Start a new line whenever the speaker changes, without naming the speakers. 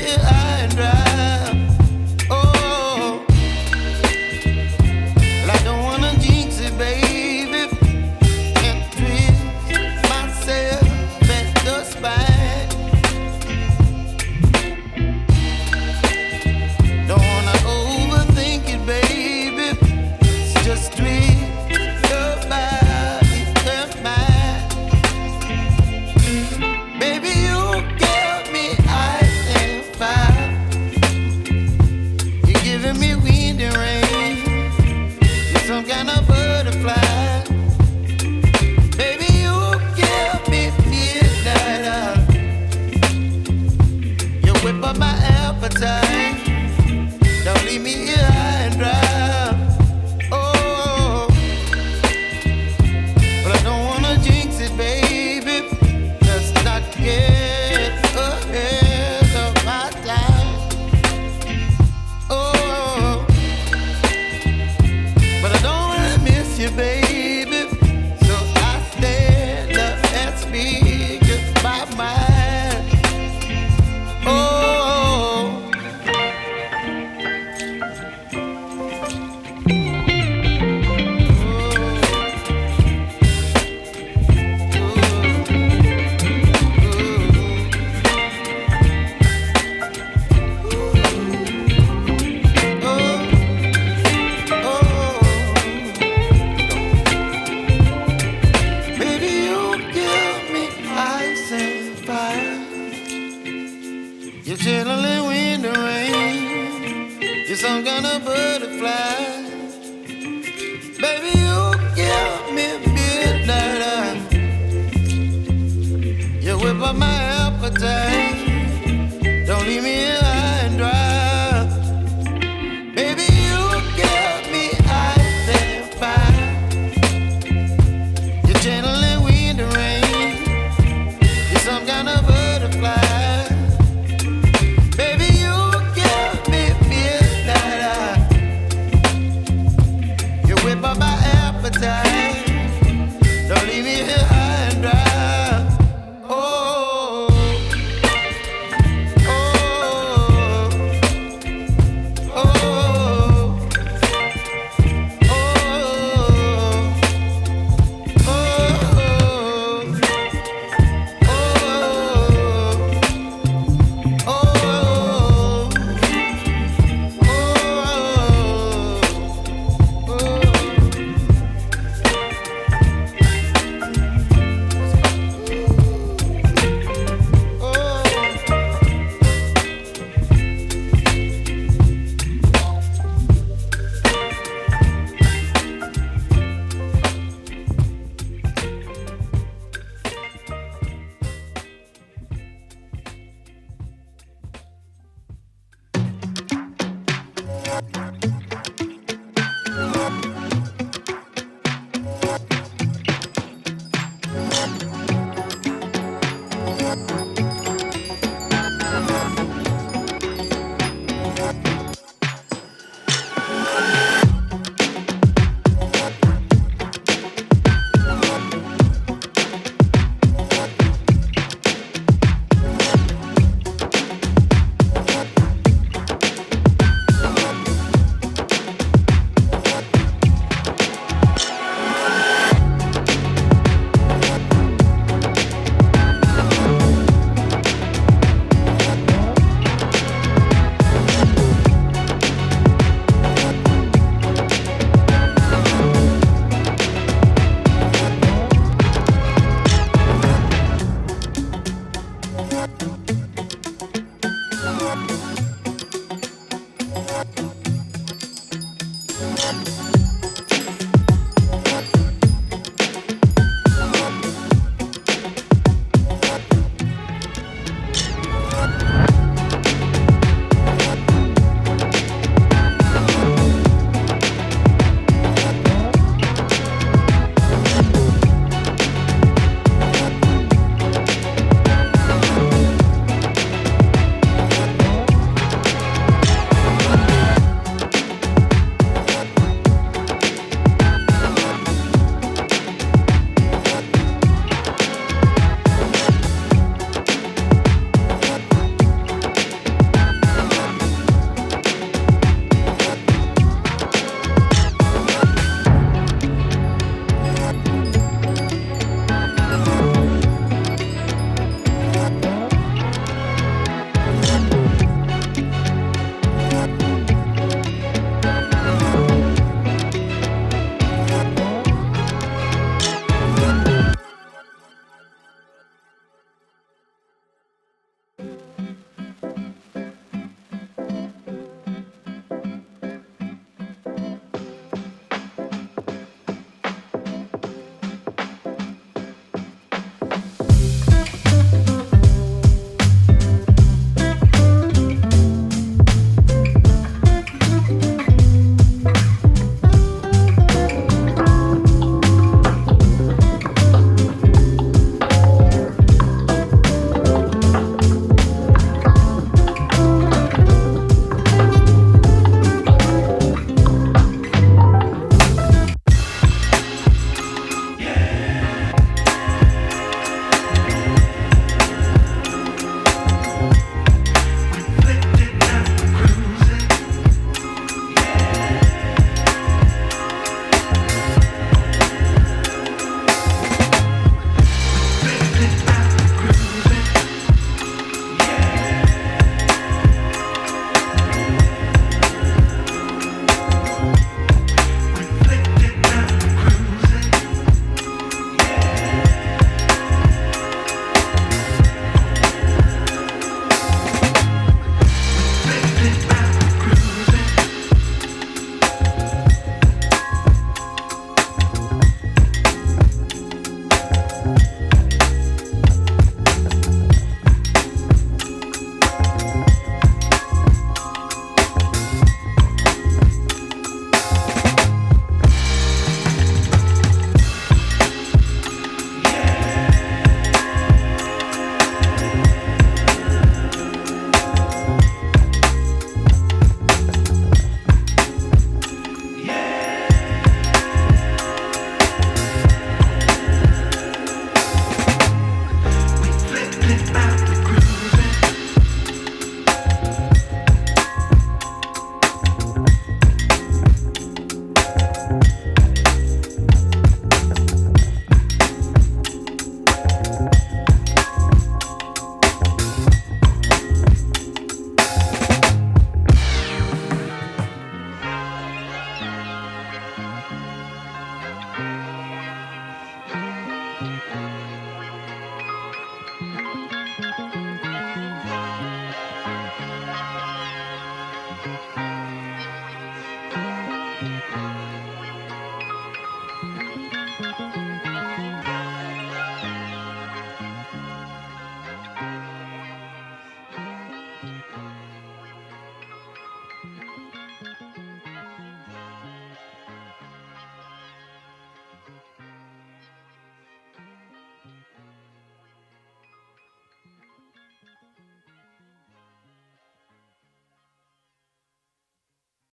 here high and dry. Oh, well, I don't wanna jinx it, baby, and twist myself at the spine. Don't wanna overthink it, baby. It's just twist your body and mine. Baby, you give me ice and fire. You're giving me wind and rain. You're some kind of butterfly. Baby, you give me midnight. You whip up my appetite. Don't leave me here high and dry. Oh, but I don't wanna jinx it, baby. Let's not get ahead of my time. Oh, but I don't wanna miss you, baby. So I stand up and speak just my mind. Oh. Baby, you give me ice and fire. You're channeling wind and rain. You're some kind of butterfly. Baby, you give me midnight. You whip up my appetite. Don't leave me here high and dry. Baby, you give me ice and fire. You're channeling wind and rain. You're some kind of butterfly. Baby, you give me midnight. You whip up my appetite. Don't leave me here high and dry. Oh, oh, oh, oh,